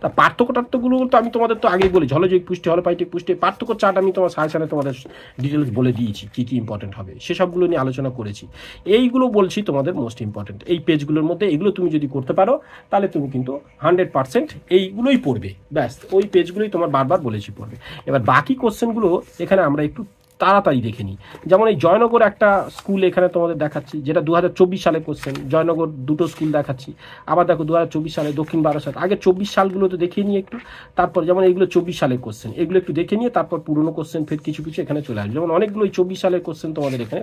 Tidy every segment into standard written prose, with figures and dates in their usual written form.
তা পার্থক্যটার্থগুলো তো আমি তোমাদের তো আগেই বলি, ঝলজৈবিক পুষ্টি, হলোপাইটিক পুষ্টি, পার্থক্য চার্ট আমি তোমার সাজেশনে তোমাদের ডিটেলস বলে দিয়েছি কী কী ইম্পর্টেন্ট হবে, সেসবগুলো নিয়ে আলোচনা করেছি। এইগুলো বলছি তোমাদের মোস্ট ইম্পর্টেন্ট এই পেজগুলোর মধ্যে, এগুলো তুমি যদি করতে পারো তাহলে তুমি কিন্তু 100% এইগুলোই পড়বে, ব্যাস ওই পেজগুলোই তোমার বারবার বলেছি পড়বে। এবার বাকি কোশ্চেনগুলো এখানে আমরা একটু তাড়াতাড়ি দেখে নিই। যেমন এই জয়নগর একটা স্কুল এখানে তোমাদের দেখাচ্ছি, যেটা 2024 সালে কোশ্চেন। জয়নগর দুটো স্কুল দেখাচ্ছি। আবার দেখো 2024 সালে দক্ষিণ বারাসাত। আগে 24 সালগুলো তো দেখিয়ে নিই একটু, তারপর যেমন এইগুলো 24 সালের কোশ্চেন, এগুলো একটু দেখে নিয়ে তারপর পুরনো কোশ্চেন ফের কিছু কিছু এখানে চলে আসবে। যেমন অনেকগুলো 24 সালের কোশ্চেন তোমাদের এখানে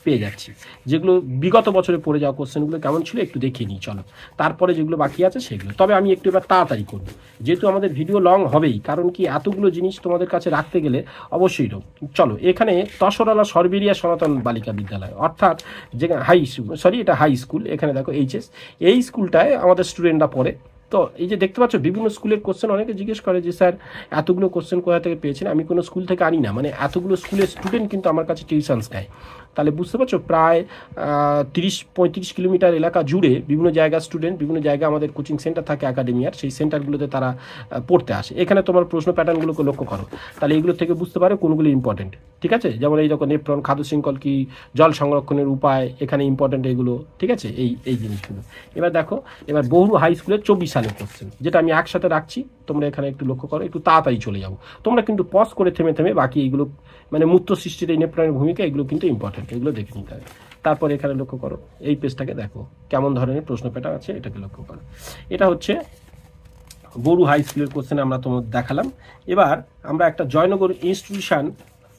পেয়ে যাচ্ছি, যেগুলো বিগত বছরে পড়ে যাওয়া কোশ্চেনগুলো কেমন ছিল একটু দেখিয়ে নিই চলো। তারপরে যেগুলো বাকি আছে সেগুলো, তবে আমি একটু এবার তাড়াতাড়ি করবো, যেহেতু আমাদের ভিডিও লং হবেই, কারণ কি এতগুলো জিনিস তোমাদের কাছে রাখতে গেলে অবশ্যই চলো। এখানে তসরালা সরবেরিয়া সনাতন বালিকা বিদ্যালয়, অর্থাৎ যে এটা হাই স্কুল। এখানে দেখো এইচএস, এই স্কুলটায় আমাদের স্টুডেন্টরা পড়ে। তো এই যে দেখতে পাচ্ছ বিভিন্ন স্কুলের কোশ্চেন, অনেকে জিজ্ঞেস করে যে স্যার এতগুলো কোশ্চেন কোথা থেকে পেয়েছেন। আমি কোনো স্কুল থেকে আনি না, মানে এতগুলো স্কুলের স্টুডেন্ট কিন্তু আমার কাছে টিউশনস নেয়। তাহলে বুঝতে পারছো প্রায় 30-35 কিলোমিটার এলাকা জুড়ে বিভিন্ন জায়গার স্টুডেন্ট, বিভিন্ন জায়গায় আমাদের কোচিং সেন্টার থাকে একাডেমিয়ার, সেই সেন্টারগুলোতে তারা পড়তে আসে। এখানে তোমার প্রশ্ন প্যাটার্নগুলোকে লক্ষ্য করো, তাহলে এগুলো থেকে বুঝতে পারো কোনগুলো ইম্পর্টেন্ট। ঠিক আছে, যেমন এই দেখো নেপ্রন, খাদ্য শৃঙ্খল কি, জল সংরক্ষণের উপায়, এখানে ইম্পর্টেন্ট এগুলো। ঠিক আছে, এই জিনিসগুলো। এবার দেখো, এবার বহুরু হাই স্কুলের 24 সালের কোশ্চেন, যেটা আমি একসাথে রাখছি, তোমরা এখানে একটু লক্ষ্য করো, একটু তাড়াতাড়ি চলে যাবো। তোমরা কিন্তু পজ করে থেমে থেমে বাকি এইগুলো, মানে মূত্র সৃষ্টির এই নেপ্রনের ভূমিকা, এগুলো কিন্তু ইম্পর্টেন্ট, এগুলো দেখে নিতে হবে। তারপর এখানে লক্ষ্য করো, এই পেজটাকে দেখো কেমন ধরনের প্রশ্ন প্যাটার্ন আছে, এটাকে লক্ষ্য করো। এটা হচ্ছে বড়ু হাই স্কুলের কোশ্চেন আমরা তোমাদের দেখালাম। এবার আমরা একটা জয়নগর ইনস্টিটিউশন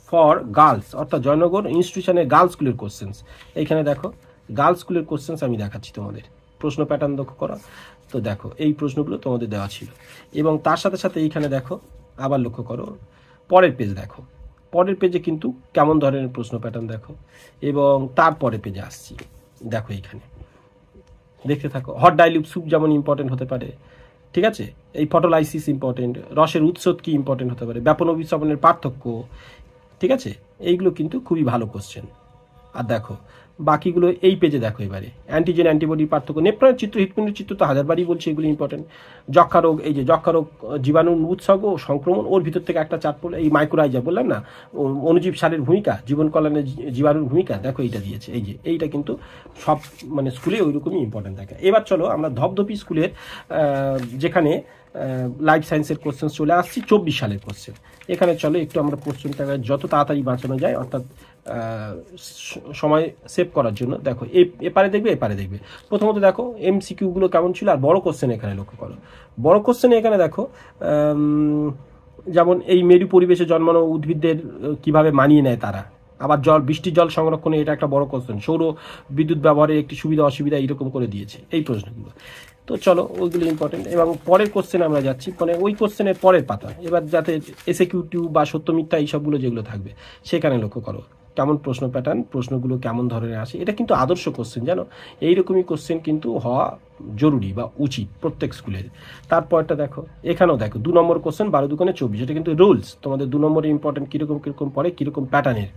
ফর গার্লস, অর্থাৎ জয়নগর ইনস্টিটিউশনের গার্লস স্কুলের কোশ্চেন্স। এইখানে দেখো গার্লস স্কুলের কোশ্চেন্স আমি দেখাচ্ছি তোমাদের, প্রশ্ন প্যাটার্ন লক্ষ্য করো। তো দেখো এই প্রশ্নগুলো তোমাদের দেওয়া ছিল, এবং তার সাথে সাথে এইখানে দেখো আবার লক্ষ্য করো পরের পেজ দেখো, পরের পেজে কিন্তু কেমন ধরনের প্রশ্ন প্যাটার্ন দেখো, এবং তারপরের পেজে আসছি। দেখো এইখানে দেখতে থাকো, হট ডাইলিউট স্যুপ যেমন ইম্পর্টেন্ট হতে পারে। ঠিক আছে, এই ফটোলাইসিস ইম্পর্টেন্ট, রসের উৎস কি ইম্পর্টেন্ট হতে পারে, ব্যাপন অভিশ্রবণের পার্থক্য। ঠিক আছে, এইগুলো কিন্তু খুবই ভালো কোশ্চেন। আর দেখো বাকিগুলো এই পেজে দেখো। এবারে অ্যান্টিজেন অ্যান্টিবডি পার্থক্য, নেপ্রনের চিত্র, হৃৎপিণ্ডের চিত্র তো হাজারবারই বলছি, এগুলো ইম্পর্টেন্ট। যক্ষা রোগ, এই যে যক্ষা রোগ জীবাণুর উৎসর্গ ও সংক্রমণ, ওর ভিতর থেকে একটা চার্ট পড়লো। এই মাইক্রোরাইজা বললাম না, অণুজীব সারের ভূমিকা, জীবন কল্যাণে জীবাণুর ভূমিকা, দেখো এইটা দিয়েছে। এই যে এইটা কিন্তু সব মানে স্কুলে ওই রকমই ইম্পর্টেন্ট থাকে। এবার চলো আমরা ধপধপি স্কুলের যেখানে লাইফ সায়েন্সের কোশ্চেন চলে আসছি, 24 সালের কোশ্চেন। এখানে চলো একটু আমরা কোশ্চেনটা যত তাড়াতাড়ি বাঁচানো যায়, অর্থাৎ সময় সেভ করার জন্য। দেখো এপারে দেখবে, এপারে দেখবে। প্রথমত দেখো এমসিকিউগুলো কেমন ছিল, আর বড় কোশ্চেন এখানে লক্ষ্য করো। বড় কোশ্চেনে এখানে দেখো যেমন এই মেরু পরিবেশে জন্মানো উদ্ভিদদের কিভাবে মানিয়ে নেয় তারা, আবার বৃষ্টির জল সংরক্ষণে এটা একটা বড় কোশ্চেন, সৌর বিদ্যুৎ ব্যবহারের একটি সুবিধা অসুবিধা এইরকম করে দিয়েছে এই প্রশ্নগুলো। তো চলো ওইগুলো ইম্পর্টেন্ট। এবং পরের কোশ্চেনে আমরা যাচ্ছি, মানে ওই কোশ্চেনের পরের পাতা, এবার যাতে এসএকিউ বা সত্য মিথ্যা এইসবগুলো যেগুলো থাকবে সেখানে লক্ষ্য করো কেমন প্রশ্ন প্যাটার্ন, প্রশ্নগুলো কেমন ধরনের আসে। এটা কিন্তু আদর্শ কোশ্চেন, জানো, এইরকমই কোশ্চেন কিন্তু হওয়া জরুরি বা উচিত প্রত্যেক স্কুলের। তারপরটা দেখো, এখানেও দেখো 2 নম্বর কোশ্চেন, 12×24, এটা কিন্তু রুলস তোমাদের 2 নম্বরে ইম্পর্টেন্ট, কিরকম পড়ে, কিরকম প্যাটার্নের।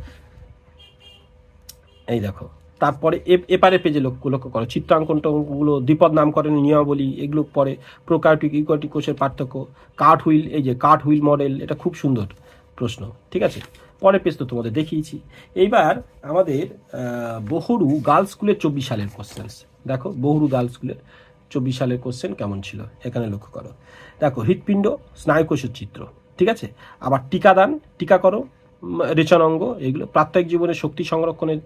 এই দেখো তারপরে এপারে পেজে লক্ষ্য করো, চিত্রাঙ্কনগুলো, দ্বিপদ নামকরণের নিয়মাবলী, এগুলো পরে প্রোকারিওটিক ইউক্যারিওটিক কোষের পার্থক্য, কার্ট হুইল, এই যে কার্ট হুইল মডেল, এটা খুব সুন্দর প্রশ্ন। ঠিক আছে, পরের পেজ তো তোমাদের দেখিয়েছি। এইবার আমাদের বহুরু গার্লস স্কুলের 24 সালের কোশ্চেন্স দেখো, বহুরু গার্লস স্কুলের 24 সালের কোশ্চেন কেমন ছিল এখানে লক্ষ্য করো। দেখো হৃৎপিণ্ড, স্নায়ুকোষের চিত্র। ঠিক আছে, আবার টিকাদান, টিকাকরণ, রেচনাঙ্গ, এইগুলো প্রাত্যহিক জীবনে শক্তি সংরক্ষণের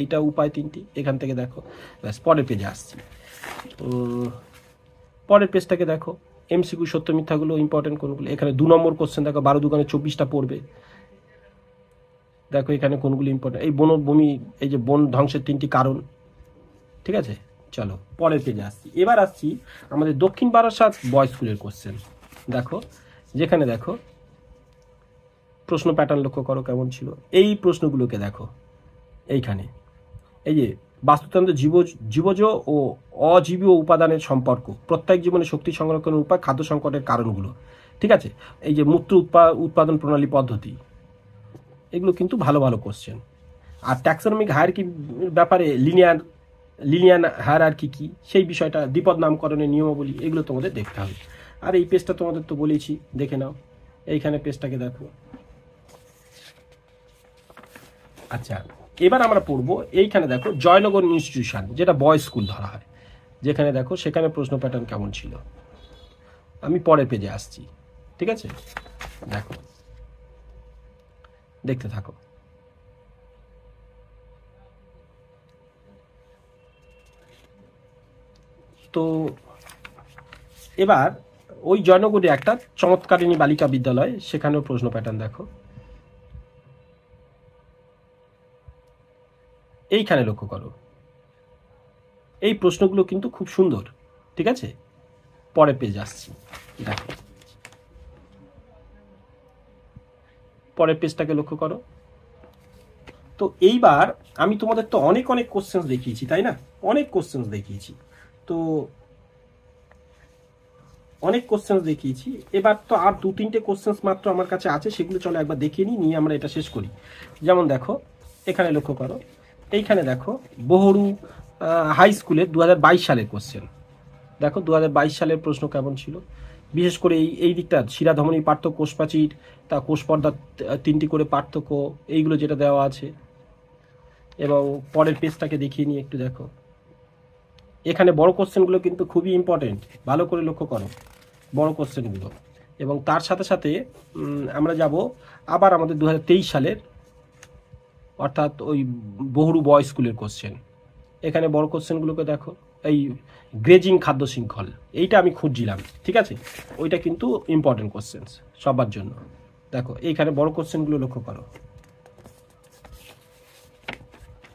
এইটা উপায় 3টি, এখান থেকে দেখো। ব্যাস পরের পেজে আসছি। পরের পেজটাকে দেখো, এমসিকিউ সত্য মিথ্যাগুলো ইম্পর্টেন্ট কোনগুলো। এখানে 2 নম্বর কোশ্চেন দেখো, 12×24টা পড়বে। দেখো এখানে কোনগুলো ইম্পর্টেন্ট, এই বনভূমি, এই যে বন ধ্বংসের 3টি কারণ। ঠিক আছে, চলো পরের পেজে আসছি। এবার আসছি আমাদের দক্ষিণ বারাসাত বয়েজ স্কুলের কোশ্চেন। দেখো যেখানে দেখো প্রশ্ন প্যাটার্ন লক্ষ্য করো কেমন ছিল। এই প্রশ্নগুলোকে দেখো, এইখানে এই যে বাস্তুতন্ত্র, জীবজ ও অজীবীয় উপাদানের সম্পর্ক, প্রত্যেক জীবনে শক্তি সংরক্ষণের উপায়, খাদ্য সংকটের কারণগুলো। ঠিক আছে, এই যে মূত্র উৎপাদন প্রণালী পদ্ধতি, এগুলো কিন্তু ভালো ভালো কোশ্চেন। আর ট্যাক্সোনমিক হায়ারার্কি ব্যাপারে লিনিয়ার হায়ারার্কি কি, সেই বিষয়টা, দ্বিপদ নামকরণের নিয়মাবলী, এগুলো তোমাদের দেখতে হবে। আর এই পেজটা তোমাদের তো বলেছি, দেখে নাও, এইখানে পেজটাকে দেখো। আচ্ছা, এবার আমরা পড়বো এইখানে দেখো জয়নগর ইনস্টিটিউশন, যেটা বয়েজ স্কুল ধরা হয়, যেখানে দেখো সেখানে প্রশ্ন প্যাটার্ন কেমন ছিল। আমি পরের পেজে আসছি, ঠিক আছে, দেখো, দেখতে থাকো। তো এবার ওই জয়নগরে একটা চমৎকারিণী বালিকা বিদ্যালয়, সেখানেও প্রশ্ন প্যাটার্ন দেখো। এইখানে লক্ষ্য করো, এই প্রশ্নগুলো কিন্তু খুব সুন্দর, ঠিক আছে। পরের পেজ আসছি, দেখো, পরের পেজটাকে লক্ষ্য করো। তো এইবার আমি তোমাদের তো অনেক অনেক কোশ্চেন্স দেখিয়েছি, তাই না, অনেক কোশ্চেন্স দেখিয়েছি, তো অনেক কোশ্চেন্স দেখিয়েছি। এবার তো আর 2-3টে কোশ্চেন্স মাত্র আমার কাছে আছে, সেগুলো চলো একবার দেখিয়ে নিই, নিয়ে আমরা এটা শেষ করি। যেমন দেখো এখানে লক্ষ্য করো, এইখানে দেখো বহরু হাই স্কুলের 2022 সালের কোশ্চেন। দেখো 2022 সালের প্রশ্ন কেমন ছিল, বিশেষ করে এই দিকটা শিরাধমনী পার্থক্য, কোষপ্রাচীর, তা কোষপর্দার 3টি করে পার্থক্য, এইগুলো যেটা দেওয়া আছে। এবং পরের পেজটাকে দেখিয়ে নিয়ে একটু দেখো, এখানে বড় কোশ্চেনগুলো কিন্তু খুবই ইম্পর্টেন্ট, ভালো করে লক্ষ্য করো বড় কোশ্চেনগুলো। এবং তার সাথে সাথে আমরা যাব আবার আমাদের 2023 সালের, অর্থাৎ ওই বহরু বয় স্কুলের কোশ্চেন। এখানে বড় কোশ্চেনগুলোকে দেখো, এই গ্রেজিং খাদ্য শৃঙ্খল, এইটা আমি খুঁজছিলাম, ঠিক আছে, ওইটা কিন্তু ইম্পর্টেন্ট কোশ্চেন সবার জন্য। দেখো এইখানে বড় কোশ্চেনগুলো লক্ষ্য করো,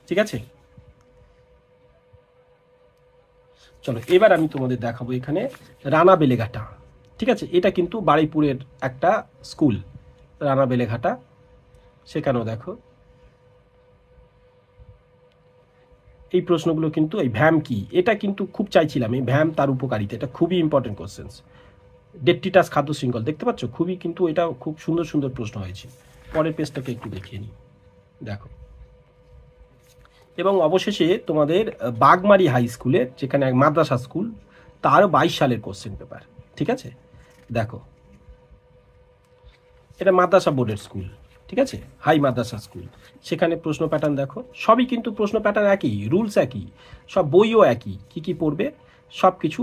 ঠিক আছে। চলো এবার আমি তোমাদের দেখাবো এখানে রানা বেলেঘাটা, ঠিক আছে, এটা কিন্তু বারুইপুরের একটা স্কুল, রানা বেলেঘাটা, সেখানেও দেখো এই প্রশ্নগুলো কিন্তু, এই ভ্যাম কি, এটা কিন্তু খুব চাইছিলাম, এই ভ্যাম তার উপকারিতা, এটা খুবই ইম্পর্টেন্ট কোশ্চেন্স। ডেট্রিটাস খাদ্য শৃঙ্খল দেখতে পাচ্ছ, খুবই কিন্তু এটা খুব সুন্দর সুন্দর প্রশ্ন হয়েছে। পরের পেজটাকে একটু দেখিয়ে নিই, দেখো। এবং অবশেষে তোমাদের বাগমারি হাই স্কুলের, যেখানে এক মাদ্রাসা স্কুল, তার 22 সালের কোশ্চেন পেপার, ঠিক আছে, দেখো এটা মাদ্রাসা বোর্ডের স্কুল, ঠিক আছে, হাই মাদ্রাসা স্কুল, সেখানে প্রশ্ন প্যাটার্ন দেখো, সবই কিন্তু প্রশ্ন প্যাটার্ন একই, রুলস একই, সব বইও একই, কি কি পড়বে সব কিছু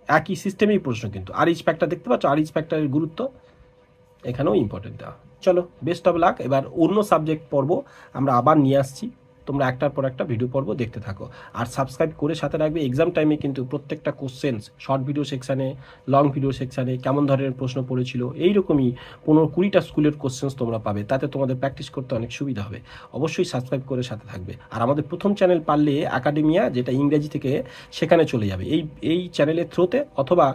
একই সিস্টেমেই প্রশ্ন কিন্তু। আর ইচ ফ্যাক্টর দেখতে পাচ্ছ, আর ইচ ফ্যাক্টরের গুরুত্ব এখানেও ইম্পর্টেন্ট দেওয়া। চলো বেস্ট অফ লাক, এবার অন্য সাবজেক্ট পর্ব আমরা আবার নিয়ে আসছি, তোমরা একটার পর একটা ভিডিও পর্ব দেখতে থাকো। আর সাবস্ক্রাইব করে সাথে রাখবে, এক্সাম টাইমে কিন্তু প্রত্যেকটা কোশ্চেন্স শর্ট ভিডিও সেকশানে, লং ভিডিও সেকশানে কেমন ধরনের প্রশ্ন পড়েছিল, এইরকমই 15-20টা স্কুলের কোশ্চেন্স তোমরা পাবে, তাতে তোমাদের প্র্যাকটিস করতে অনেক সুবিধা হবে। অবশ্যই সাবস্ক্রাইব করে সাথে থাকবে। আর আমাদের প্রথম চ্যানেল পারলে একাডেমিয়া, যেটা ইংরেজি থেকে, সেখানে চলে যাবে, এই চ্যানেলের থ্রুতে, অথবা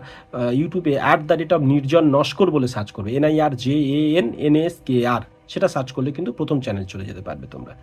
ইউটিউবে @নির্জন নস্কর বলে সার্চ করবে, NIRJANNSKR, সেটা সার্চ করলে কিন্তু প্রথম চ্যানেল চলে যেতে পারবে তোমরা।